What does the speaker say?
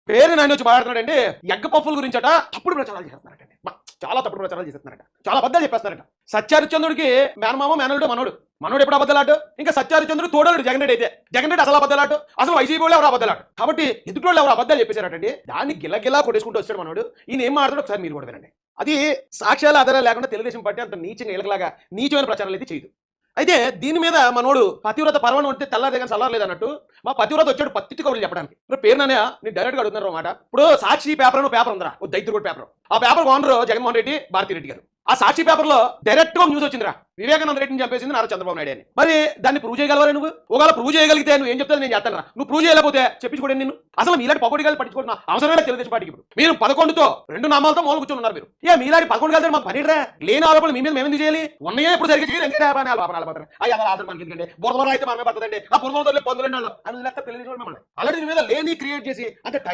పేరు నాయన వచ్చి మాట్లాడుతున్నాడండి ఎగ్గ పప్పుల గురించట తప్పుడు ప్రచారాలు చేస్తున్నారటండి. చాలా తప్పుడు ప్రచారాలు చేస్తున్నారట, చాలా అబద్ధాలు చెప్పేస్తున్నారట. సత్యహరిశ్చంద్రుడికి మేనమామ మేనలుడు మనోడు ఎప్పుడు అబద్ధాలాడు, ఇంకా సత్యహరిశ్చంద్రుడు తోడలుడు జగన్ రెడ్డి అయితే జగన్ రెడ్డి అసలు అబద్ధాలాడు, అసలు వైసీపీ వాళ్ళు ఎవరు అబద్ధాలాడు. కాబట్టి ఎదుటి ఎవరు అబద్ధాలు చెప్పేశారటండి. దాన్ని గిల్లగిల్లా కొట్టేసుకుంటూ వచ్చాడు మనోడు. ఈయన ఏం మాట్లాడు ఒకసారి మీరు కూడా వినండి. అది సాక్ష్యాల ఆధారాలు లేకుండా తెలుగుదేశం పార్టీ అంత నీచంగా ఇలకలాగా నీచమైన ప్రచారాలు అయితే చేయదు. అయితే దీని మీద మనోడు పతివ్రత పర్వణం అంటే తెల్లారి కానీ చల్లారలేదు అన్నట్టు మా పతివ్రత వచ్చాడు పత్తి కబుర్లు చెప్పడానికి. ఇప్పుడు పేరు నానే నేను డైరెక్ట్గా అడుగుతున్నారు అన్నమాట. ఇప్పుడు సాక్షి పేపర్ ఉందిరా, ఓ దైత్య కూడా పేపర్. ఆ పేపర్ ఓనర్ జగన్మోహన్ రెడ్డి, భారతిరెడ్డి గారు. ఆ సాక్షి పేపర్ లో డైరెక్ట్ గా న్యూస్ వచ్చిందిరా, వివేకానంద రెడ్డిని చంపేసింది నారా చంద్రబాబు నాయుడు అని. మరి దాన్ని ప్రూవ్ చేయగలవా నువ్వు? ఒకవేళ ప్రూవ్ చేయగలిగితే నువ్వు ఏం చెప్తాను నేను చేస్తాను. నువ్వు ప్రూవ్ చేయలేకపోతే చెప్పించుకోండి. నిన్ను అసలు మీలాంటి పకోడిగాలు పట్టించుకుంటున్నా అవసరమైన తెలుగుదేశం పార్టీకి. ఇప్పుడు మీరు 11తో 2 నామాలతో మూల కూర్చొని ఉన్నారు. మీరు మీలాంటి 11 కలిసి మాకు పనిరా లేని ఆలోపలు మీ మీద మేము ఎందుకు చేయాలి? ఉన్నాయే ఇప్పుడు సరిగ్గా చేయాలి. బురద అయితే మనమే పడుతుందండి. ఆ బురద పొందలేండి వాళ్ళు అని తెలుగుదేశం మిమ్మల్ని అలాంటి మీద లేని క్రియేట్ చేసి అంటే